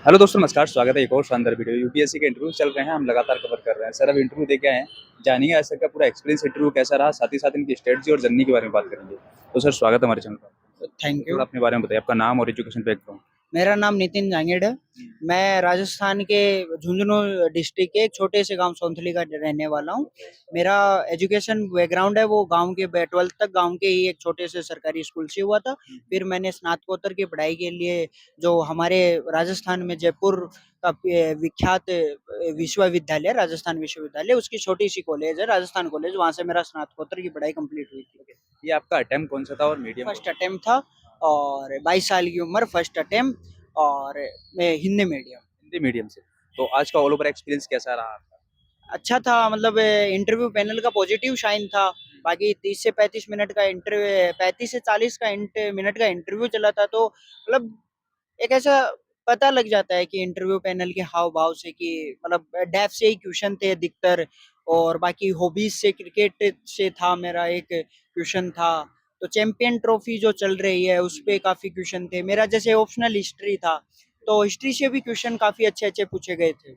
Hello दोस्तों नमस्कार, स्वागत है एक और शानदार वीडियो। यूपीएससी के इंटरव्यू चल रहे हैं, हम लगातार कवर कर रहे हैं। सर अब इंटरव्यू दे के आए हैं, जानिए आज सर का पूरा एक्सपीरियंस इंटरव्यू कैसा रहा, साथ ही साथ इनकी स्ट्रेटजी और जर्नी के बारे में बात करेंगे। तो सर स्वागत है हमारे चैनल पर। थैंक थोड़ा यू। अपने बारे में बताइए, आपका नाम और एजुकेशन बैकग्राउंड। मेरा नाम नितिन जांगेड़ है। मैं राजस्थान के झुंझुनू डिस्ट्रिक्ट के एक छोटे से गांव सौंथली का रहने वाला हूं। मेरा एजुकेशन बैकग्राउंड है वो गांव के 12th तक गांव के ही एक छोटे से सरकारी स्कूल से हुआ था। फिर मैंने स्नातकोत्तर की पढ़ाई के लिए जो हमारे राजस्थान में जयपुर का विख्यात विश्वविद्यालय राजस्थान विश्वविद्यालय उसकी छोटी सी कॉलेज है राजस्थान कॉलेज, वहां से मेरा स्नातकोत्तर की पढ़ाई कंप्लीट हुई थी। ये आपका अटेम्प्ट कौन सा था और मीडियम? फर्स्ट अटेम्प्ट था और 22 साल की उम्र, फर्स्ट अटेम्प्ट और मैं हिंदी मीडियम। हिंदी मीडियम से। तो आज का ऑल ओवर एक्सपीरियंस कैसा रहा आपका? अच्छा था, मतलब इंटरव्यू पैनल का पॉजिटिव शाइन था। बाकी 30 से 35 मिनट का इंटरव्यू, 35 से 40 का मिनट का इंटरव्यू चला था, तो मतलब एक ऐसा पता लग जाता है कि इंटरव्यू पैनल के हाव भाव से कि मतलब डेफ से ही क्वेश्चन थे अधिकतर। और बाकी हॉबीज से क्रिकेट से था, मेरा एक क्वेश्चन था। तो चैंपियन ट्रॉफी जो चल रही है उस पे काफी क्वेश्चन थे। मेरा जैसे ऑप्शनल हिस्ट्री था, तो हिस्ट्री से भी क्वेश्चन काफी अच्छे अच्छे पूछे गए थे।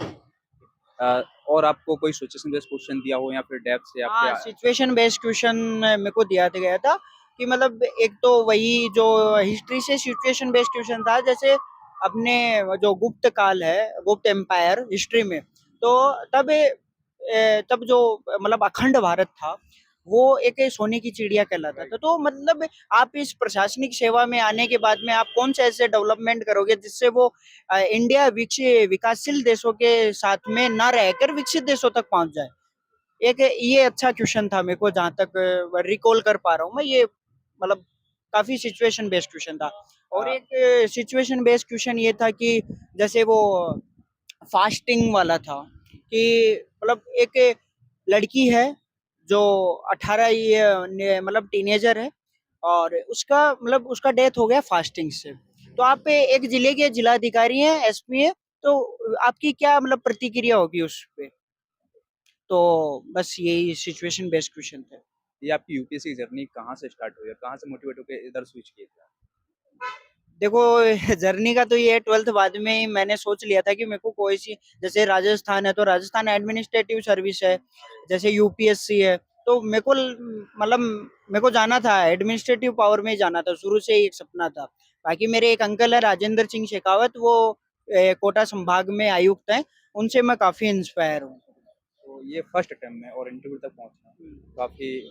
और आपको कोई सिचुएशन बेस्ड क्वेश्चन दिया हो या फिर डेप्थ से हाँ, आपके? सिचुएशन बेस्ड क्वेश्चन मेरे को दिया गया था कि मतलब एक तो वही जो हिस्ट्री से सिचुएशन बेस्ड क्वेश्चन था, जैसे अपने जो गुप्त काल है, गुप्त एम्पायर हिस्ट्री में, तो तब जो मतलब अखंड भारत था वो एक सोने की चिड़िया कहलाता था। तो मतलब आप इस प्रशासनिक सेवा में आने के बाद में आप कौन से ऐसे डेवलपमेंट करोगे जिससे वो इंडिया विकसित विकासशील देशों के साथ में ना रहकर विकसित देशों तक पहुंच जाए। एक ये अच्छा क्वेश्चन था मेरे को, जहां तक रिकॉल कर पा रहा हूँ मैं, ये मतलब काफी सिचुएशन बेस्ड क्वेश्चन था। और आ, एक सिचुएशन बेस्ड क्वेश्चन ये था कि जैसे वो फास्टिंग वाला था कि मतलब एक लड़की है जो 18 ये मतलब टीनेजर है, और उसका मतलब उसका डेथ हो गया फास्टिंग से। तो आप एक जिले के जिलाधिकारी हैं, एसपी है, तो आपकी क्या मतलब प्रतिक्रिया होगी उस पे? तो बस यही सिचुएशन बेस्ड क्वेश्चन थे। ये आपकी यूपीएससी जर्नी कहाँ से स्टार्ट हुई और कहाँ से मोटिवेट होकर इधर स्विच किए थे? देखो, जर्नी का तो ये 12th बाद में ही मैंने सोच लिया था कि मेरे को कोई सी, जैसे राजस्थान है तो राजस्थान एडमिनिस्ट्रेटिव सर्विस है, जैसे यूपीएससी है, तो मतलब मेरे को जाना था एडमिनिस्ट्रेटिव पावर में ही जाना था, शुरू से ही एक सपना था। बाकी मेरे एक अंकल है राजेंद्र सिंह शेखावत, वो कोटा संभाग में आयुक्त हैं, उनसे मैं काफी इंस्पायर हूँ। तो ये फर्स्ट अटेम्प्ट में और इंटरव्यू तक पहुंचना काफ़ी,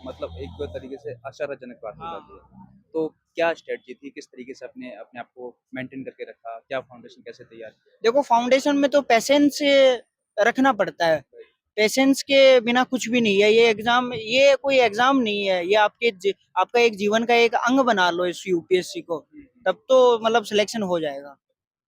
मतलब एक तरीके से आश्चर्यजनक बात हो जाती हाँ, है। तो क्या स्ट्रेटजी थी, किस तरीके से अपने अपने आप को मेंटेन करके रखा, क्या फाउंडेशन कैसे तैयार किया? देखो फाउंडेशन में तो पेशेंस रखना पड़ता है। पेशेंस के बिना कुछ भी नहीं है। ये एग्जाम, ये कोई एग्जाम नहीं है, ये आपका एक जीवन का एक अंग बना लो इस यूपीएससी को, तब तो मतलब सिलेक्शन हो जाएगा।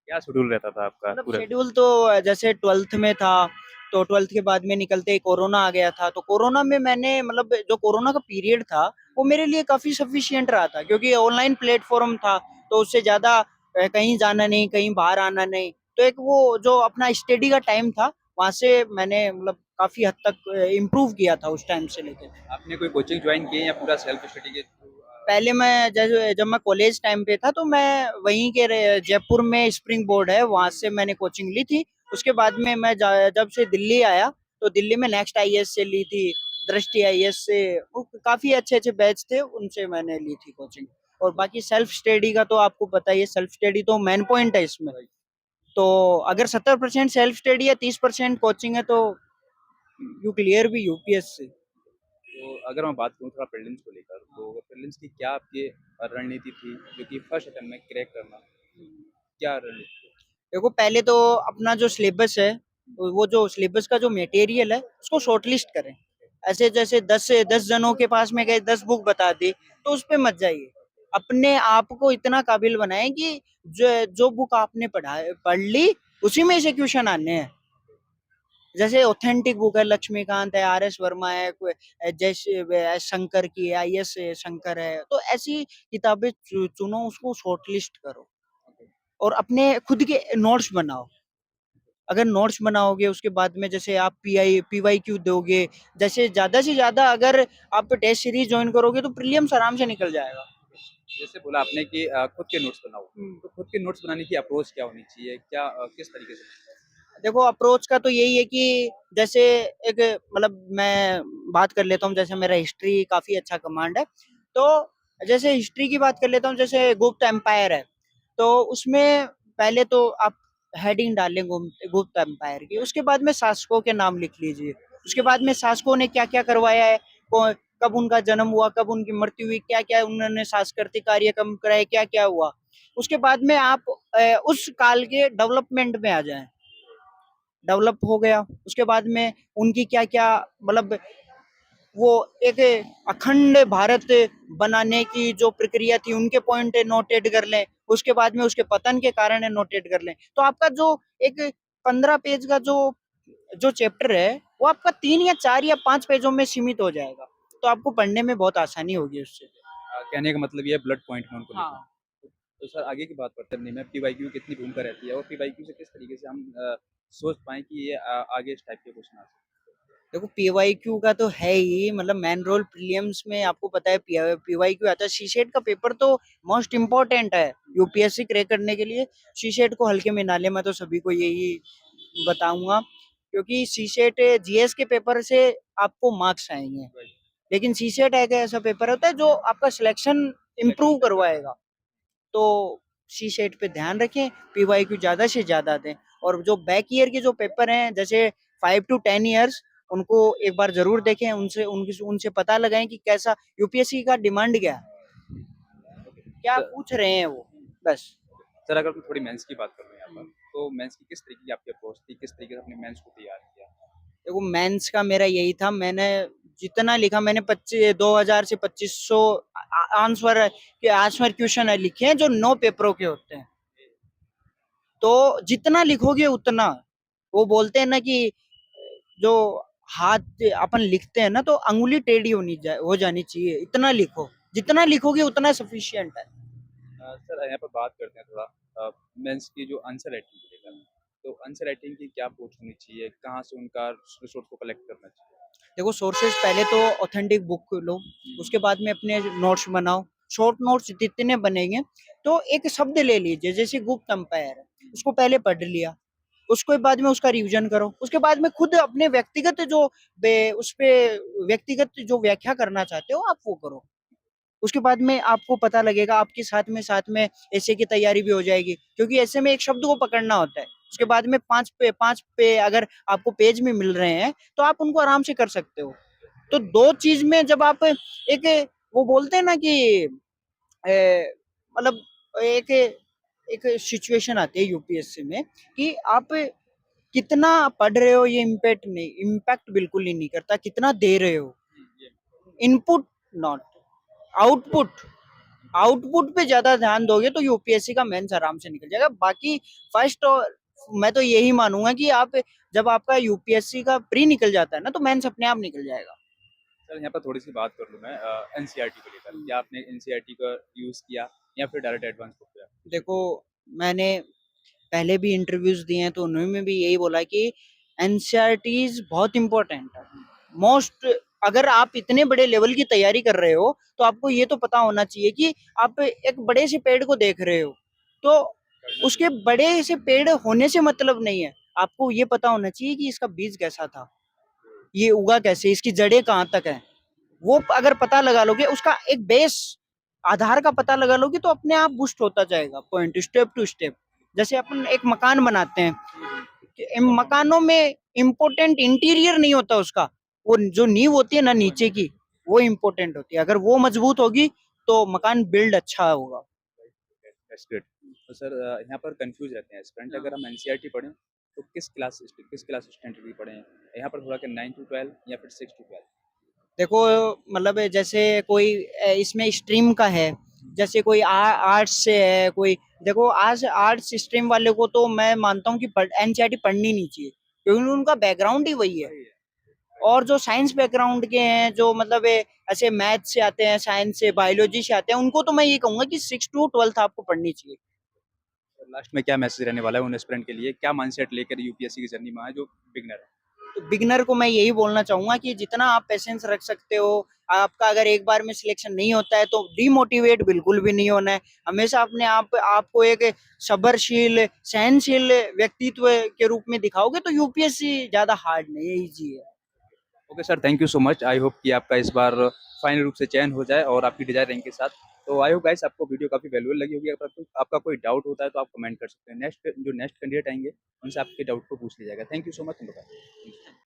क्या शेड्यूल रहता था आपका मतलब पूरा? शेड्यूल तो जैसे 12th में था, तो 12th के बाद में निकलते ही कोरोना आ गया था। तो कोरोना में मैंने मतलब जो कोरोना का पीरियड था वो मेरे लिए काफी सफिशियंट रहा था, क्योंकि ऑनलाइन प्लेटफॉर्म था, तो उससे ज्यादा कहीं जाना नहीं, कहीं बाहर आना नहीं। तो एक वो जो अपना स्टडी का टाइम था, वहां से मैंने मतलब काफी हद तक इम्प्रूव किया था उस टाइम से लेकर। आपने कोई कोचिंग ज्वाइन की है या पूरा सेल्फ स्टडी के थ्रू? पहले मैं जैसे जब मैं कॉलेज टाइम पे था, तो मैं वहीं के जयपुर में स्प्रिंग बोर्ड है, वहां से मैंने कोचिंग ली थी। उसके बाद में मैं जब से दिल्ली आया, तो दिल्ली में नेक्स्ट आईएएस से ली थी, दृष्टि आईएएस से, वो काफी अच्छे अच्छे बैच थे, उनसे मैंने ली थी कोचिंग। और बाकी सेल्फ स्टडी का तो आपको पता ही है, सेल्फ स्टडी तो मेन पॉइंट है इसमें। तो अगर 70% सेल्फ स्टडी है, 30% कोचिंग है, तो यू क्लियर भी यूपीएससी। तो अगर मैं बात करूँ थोड़ा प्रीलिम्स को लेकर, तो प्रीलिम्स की क्या आपकी रणनीति थी जो कि फर्स्ट अटेम्प्ट में क्रैक करना, क्या रणनीति देखो पहले तो अपना जो सिलेबस है, वो जो सिलेबस का जो मटेरियल है उसको शॉर्टलिस्ट करें। ऐसे जैसे 10 जनों के पास में गए 10 बुक बता दी, तो उस पे मत जाइए। अपने आप को इतना काबिल बनाएं कि जो जो बुक आपने पढ़ ली उसी में से क्वेश्चन आने हैं। जैसे ऑथेंटिक बुक है, लक्ष्मीकांत है, आर एस वर्मा है, जैसे शंकर की है, आई एस शंकर है, तो ऐसी किताबें चुनो, उसको शॉर्टलिस्ट करो और अपने खुद के नोट्स बनाओ। अगर नोट्स बनाओगे उसके बाद में जैसे आप पीवाई क्यू दोगे, जैसे ज्यादा से ज्यादा अगर आप टेस्ट सीरीज ज्वाइन करोगे तो प्रीलियम्स आराम से निकल जाएगा। जैसे बोला आपने कि खुद के नोट्स बनाओ, हम्म। तो खुद के नोट्स बनाने की अप्रोच क्या होनी चाहिए? क्या किस तरीके से बनता है? देखो अप्रोच का तो यही है कि जैसे एक मतलब मैं बात कर लेता हूँ, जैसे मेरा हिस्ट्री काफी अच्छा कमांड है, तो जैसे हिस्ट्री की बात कर लेता हूँ, जैसे गुप्त एम्पायर है, तो उसमें पहले तो आप हेडिंग डाल लें गुप्त एम्पायर की, उसके बाद में शासकों के नाम लिख लीजिए, उसके बाद में शासकों ने क्या क्या करवाया है, कब उनका जन्म हुआ, कब उनकी मृत्यु हुई, क्या क्या उन्होंने सांस्कृतिक कार्यक्रम कराए, क्या क्या हुआ। उसके बाद में आप उस काल के डेवलपमेंट में आ जाएं, डेवलप हो गया, उसके बाद में उनकी क्या क्या मतलब वो एक अखंड भारत बनाने की जो प्रक्रिया थी, उनके पॉइंट नोटेड कर लें, उसके बाद में उसके पतन के कारण नोटेड कर लें, तो आपका जो एक 15 पेज का जो चैप्टर है, वो आपका 3 या 4 या 5 पेजों में सीमित हो जाएगा, तो आपको पढ़ने में बहुत आसानी होगी उससे। कहने का मतलब ये है ब्लड पॉइंट में उनको लिखना। हाँ। तो सर आगे की बात करते हैं अपनी में पीवाईक्यू कितनी भूमिका रहती है और पीवाईक्यू से किस तरीके से हम सोच पाएँ कि ये आगे इस टाइप के क्वेश्चन आ सकते देखो पीवाईक्यू का तो है ही, मतलब मेन रोल प्रीलिम्स में आपको पता है पीवाईक्यू आता है, सीसेट का पेपर तो मोस्ट इम्पोर्टेंट है यूपीएससी क्रैक करने के लिए। सीसेट को हल्के में ना ले, मैं तो सभी को यही बताऊंगा, क्योंकि सीसेट जीएस के पेपर से आपको मार्क्स आएंगे, हैं? लेकिन सीसेट एक ऐसा पेपर होता है जो आपका सिलेक्शन इम्प्रूव करवाएगा, तो सी सेट पे ध्यान रखें, पीवाईक्यू ज्यादा से ज्यादा दें, और जो बैक ईयर के जो पेपर हैं जैसे 5 to 10 years, उनको एक बार जरूर देखें, उनसे उनकी उनसे पता लगाएं कि कैसा यूपीएससी का डिमांड क्या है, क्या सर पूछ रहे हैं वो, बस। सर अगर मैं थोड़ी मेंस की बात करूँ यहाँ पर, तो मेंस की किस तरीके की आपकी अप्रोच थी? किस तरीके से आपने मेंस को तैयार किया? देखो मेंस का मेरा यही था, मैंने जितना लिखा, मैंने 2000 से 2500 आंसर के आंसर क्वेश्चन लिखे हैं जो 9 पेपरों के होते हैं, तो जितना लिखोगे उतना, वो बोलते हैं ना कि जो हाथ अपन लिखते हैं ना, तो अंगुली टेढ़ी हो जानी चाहिए, इतना लिखो, जितना लिखोगे उतना सफिशियंट है। सर यहाँ पर बात करते हैं थोड़ा मेंस की जो आंसर राइटिंग को लेकर। तो आंसर राइटिंग की क्या अप्रोच होनी चाहिए? कहाँ से उनका रिसोर्स को कलेक्ट करना चाहिए? देखो सोर्सेज पहले तो ऑथेंटिक बुक लो, उसके बाद में अपने नोट्स बनाओ, शॉर्ट नोट्स जितने बनेंगे, तो एक शब्द ले लीजिए, जैसे गुप्त अंपायर है, उसको पहले पढ़ लिया, उसके बाद में उसका रिवीजन करो, उसके बाद में खुद अपने व्यक्तिगत उस पे व्यक्तिगत जो व्याख्या करना चाहते हो आप वो करो, उसके बाद में आपको पता लगेगा, आपके साथ में ऐसे की तैयारी भी हो जाएगी, क्योंकि ऐसे में एक शब्द को पकड़ना होता है, उसके बाद में 5 पे अगर आपको पेज में मिल रहे हैं, तो आप उनको आराम से कर सकते हो। तो दो चीज में जब आप एक वो बोलते हैं ना कि मतलब एक एक सिचुएशन आती है यूपीएससी में कि आप कितना पढ़ रहे हो, ये इम्पैक्ट बिल्कुल ही नहीं करता, कितना दे रहे हो, इनपुट नॉट आउटपुट, आउटपुट पे ज्यादा ध्यान दोगे तो यूपीएससी का मेंस आराम से निकल जाएगा। बाकी फर्स्ट और मैं तो यही मानूंगा कि आप जब आपका यूपीएससी का प्री निकल जाता है ना, तो मेंस अपने आप निकल जाएगा। सर यहाँ पर थोड़ी सी बात कर लूँ मैं एनसीईआरटी को लेकर। क्या आपने एनसीईआरटी का यूज़ किया या फिर डायरेक्ट एडवांस बुक किया? देखो मैंने पहले भी इंटरव्यूज दिए हैं, तो उन्होंने भी यही बोला कि एनसीईआरटीज बहुत इंपॉर्टेंट है, मोस्ट। अगर आप इतने बड़े लेवल की तैयारी कर रहे हो, तो आपको ये तो पता होना चाहिए कि आप एक बड़े से पेड़ को देख रहे हो, तो उसके बड़े से पेड़ होने से मतलब नहीं है, आपको ये पता होना चाहिए कि इसका बीज कैसा था, ये उगा कैसे, इसकी जड़ें कहाँ तक है, वो अगर पता लगा लोगे, उसका एक बेस आधार का पता लगा लोगे, तो अपने आप बूस्ट होता जाएगा पॉइंट, स्टेप टू स्टेप। जैसे अपन एक मकान बनाते हैं, कि इन मकानों में इम्पोर्टेंट इंटीरियर नहीं होता उसका, वो जो नींव होती है ना नीचे की, वो इम्पोर्टेंट होती है, अगर वो मजबूत होगी तो मकान बिल्ड अच्छा होगा। That's great. तो सर यहाँ पर कंफ्यूज रहते हैं स्टूडेंट, अगर हम एनसीईआरटी पढ़ें तो किस क्लास स्टूडेंट की पढ़ें? यहाँ पर थोड़ा कि 9 to 12 या फिर 6 to 12? देखो मतलब जैसे कोई इसमें स्ट्रीम का है, जैसे कोई आर्ट्स से है कोई, देखो आज आर्ट्स स्ट्रीम वाले को तो मैं मानता हूँ कि एनसीईआरटी पढ़नी नहीं चाहिए, क्योंकि उनका बैकग्राउंड ही वही है। और जो साइंस बैकग्राउंड के हैं, जो मतलब ऐसे मैथ से आते हैं, साइंस से, बायोलॉजी से आते हैं, उनको तो मैं ये कहूंगा कि 6 to 12 आपको पढ़नी चाहिए। लास्ट में क्या मैसेज रहने वाला है उन स्टूडेंट के लिए? क्या माइंडसेट लेकर यूपीएससी की जर्नी में आए जो बिगनर है? तो बिगनर को मैं यही बोलना चाहूंगा कि जितना आप पेशेंस रख सकते हो, आपका अगर एक बार में सिलेक्शन नहीं होता है तो डिमोटिवेट बिल्कुल भी नहीं होना है। हमेशा अपने आप आपको एक सब्रशील, सहनशील व्यक्तित्व के रूप में दिखाओगे तो यूपीएससी ज्यादा हार्ड नहीं है, इजी है। Okay sir, thank you so much. I hope कि आपका इस बार फाइनल रूप से चयन हो जाए और आपकी डिजायर रैंक के साथ। तो आई होप गाइस आपको वीडियो काफ़ी वैल्यूएबल लगी होगी। अगर आपका कोई डाउट होता है तो आप कमेंट कर सकते हैं। नेक्स्ट जो नेक्स्ट कैंडिडेट आएंगे उनसे आपके डाउट को पूछ लिया जाएगा। Thank you so much.